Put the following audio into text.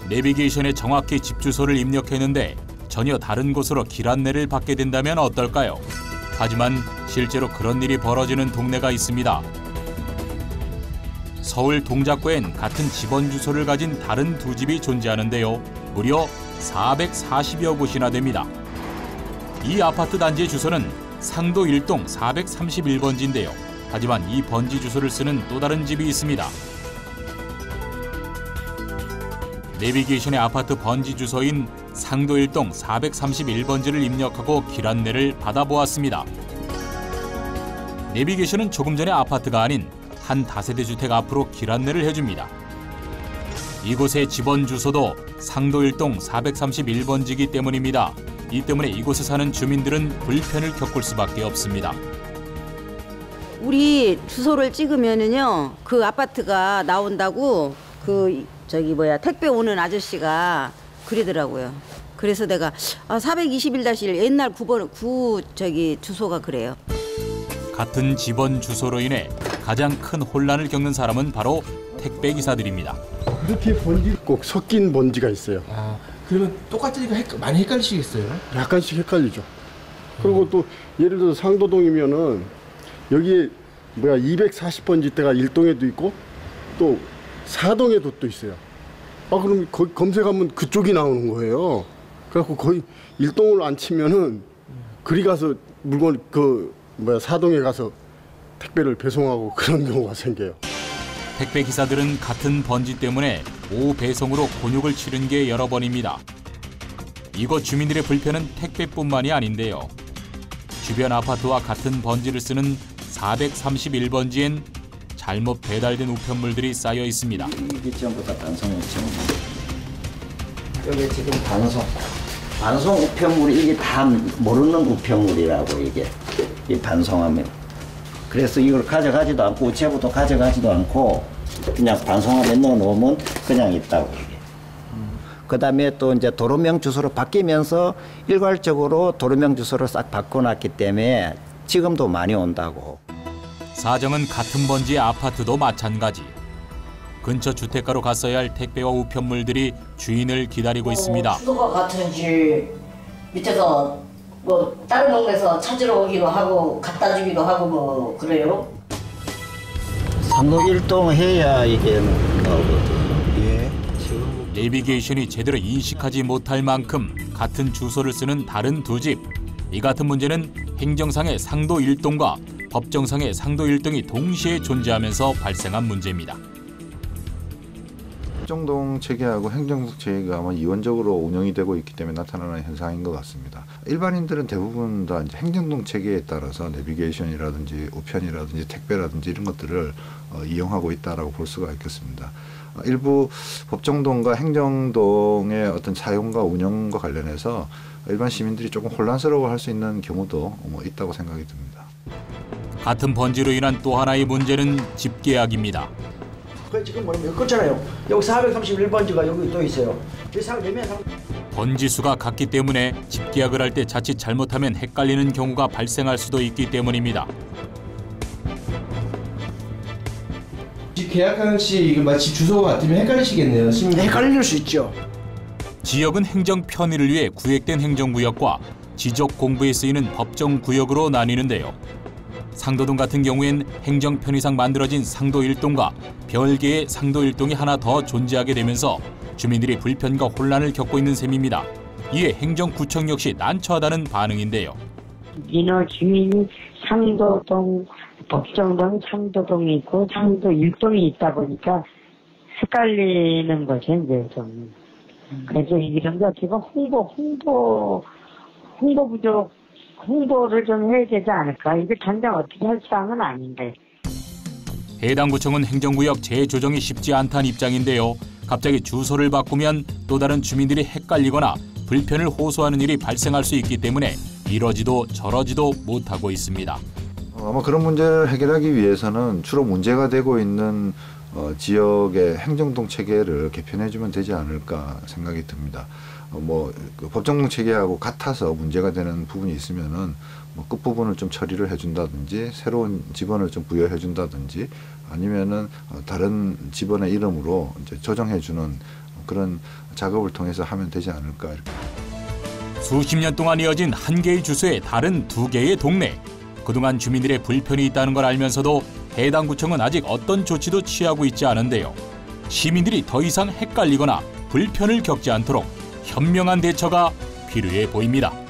내비게이션에 정확히 집 주소를 입력했는데 전혀 다른 곳으로 길 안내를 받게 된다면 어떨까요? 하지만 실제로 그런 일이 벌어지는 동네가 있습니다. 서울 동작구엔 같은 집원 주소를 가진 다른 두 집이 존재하는데요. 무려 440여 곳이나 됩니다. 이 아파트 단지의 주소는 상도 1동 431번지인데요. 하지만 이 번지 주소를 쓰는 또 다른 집이 있습니다. 내비게이션의 아파트 번지 주소인 상도 1동 431번지를 입력하고 길 안내를 받아보았습니다. 내비게이션은 조금 전에 아파트가 아닌 한 다세대 주택 앞으로 길 안내를 해줍니다. 이곳의 집원 주소도 상도 1동 431번지이기 때문입니다. 이 때문에 이곳에 사는 주민들은 불편을 겪을 수밖에 없습니다. 우리 주소를 찍으면은요, 그 아파트가 나온다고 택배 오는 아저씨가 그러더라고요. 그래서 내가 421-1 옛날 주소가 그래요. 같은 집원 주소로 인해 가장 큰 혼란을 겪는 사람은 바로 택배 기사들입니다. 이렇게 번지 꼭 섞인 번지가 있어요. 그러면 똑같으니까 많이 헷갈리시겠어요? 약간씩 헷갈리죠. 그리고 또 예를 들어서 상도동이면은 여기에 240번지 때가 1동에도 있고 또 4동에도 또 있어요. 그럼 거기 검색하면 그쪽이 나오는 거예요. 그래갖고 거의 1동을 안 치면은 그리 가서 물건 4동에 가서 택배를 배송하고 그런 경우가 생겨요. 택배 기사들은 같은 번지 때문에 오배송으로 곤욕을 치른 게 여러 번입니다. 이곳 주민들의 불편은 택배뿐만이 아닌데요. 주변 아파트와 같은 번지를 쓰는 431번지엔 잘못 배달된 우편물들이 쌓여 있습니다. 이게 전부 다 반송이죠. 여기 지금 반송 우편물이 이게 다 모르는 우편물이라고 이 반송하면. 그래서 이걸 가져가지도 않고 우체부도 가져가지도 않고 그냥 반송함에 넣어놓으면 그냥 있다고 이게. 그다음에 또 이제 도로명 주소로 바뀌면서 일괄적으로 도로명 주소를 싹 바꿔놨기 때문에 지금도 많이 온다고. 사정은 같은 번지의 아파트도 마찬가지. 근처 주택가로 갔어야 할 택배와 우편물들이 주인을 기다리고 있습니다. 주소가 같은지 밑에서 다른 동네에서 찾으러 오기도 하고 갖다 주기도 하고 그래요. 상도 1동 해야 이게 나오거든요. 예. 내비게이션이 제대로 인식하지 못할 만큼 같은 주소를 쓰는 다른 두 집. 이 같은 문제는 행정상의 상도 1동과 법정상의 상도 1동이 동시에 존재하면서 발생한 문제입니다. 행정동 체계하고 행정동 체계가 아마 이원적으로 운영이 되고 있기 때문에 나타나는 현상인 것 같습니다. 일반인들은 대부분 다 이제 행정동 체계에 따라서 내비게이션이라든지 우편이라든지 택배라든지 이런 것들을 이용하고 있다라고 볼 수가 있겠습니다. 일부 법정동과 행정동의 어떤 사용과 운영과 관련해서 일반 시민들이 조금 혼란스러워할 수 있는 경우도 있다고 생각이 듭니다. 같은 번지로 인한 또 하나의 문제는 집계약입니다. 지금 그렇잖아요. 여기 431번지가 여기 또 있어요. 번지 수가 같기 때문에 집계약을 할 때 자칫 잘못하면 헷갈리는 경우가 발생할 수도 있기 때문입니다. 집 계약하는 시 집 주소가 같으면 헷갈리시겠네요. 헷갈릴 수 있죠. 지역은 행정 편의를 위해 구획된 행정구역과 지적 공부에 쓰이는 법정구역으로 나뉘는데요. 상도동 같은 경우엔 행정 편의상 만들어진 상도 1동과 별개의 상도 1동이 하나 더 존재하게 되면서 주민들이 불편과 혼란을 겪고 있는 셈입니다. 이에 행정구청 역시 난처하다는 반응인데요. 민호 주민이 상도동, 법정동, 상도동이 있고 상도 1동이 있다 보니까 헷갈리는 거죠, 이제 좀. 그래서 이런 거 지금 홍보 부족, 홍보를 좀 해야 되지 않을까? 이게 당장 어떻게 할 사항은 아닌데. 해당 구청은 행정구역 재조정이 쉽지 않다는 입장인데요. 갑자기 주소를 바꾸면 또 다른 주민들이 헷갈리거나 불편을 호소하는 일이 발생할 수 있기 때문에 이러지도 저러지도 못하고 있습니다. 아마 그런 문제를 해결하기 위해서는 주로 문제가 되고 있는 지역의 행정동 체계를 개편해주면 되지 않을까 생각이 듭니다. 그 법정동 체계하고 같아서 문제가 되는 부분이 있으면은 끝부분을 좀 처리를 해준다든지 새로운 직원을 좀 부여해준다든지 아니면은 다른 직원의 이름으로 이제 조정해주는 그런 작업을 통해서 하면 되지 않을까 이렇게. 수십 년 동안 이어진 한 개의 주소에 다른 두 개의 동네. 그동안 주민들의 불편이 있다는 걸 알면서도 해당 구청은 아직 어떤 조치도 취하고 있지 않은데요. 시민들이 더 이상 헷갈리거나 불편을 겪지 않도록 현명한 대처가 필요해 보입니다.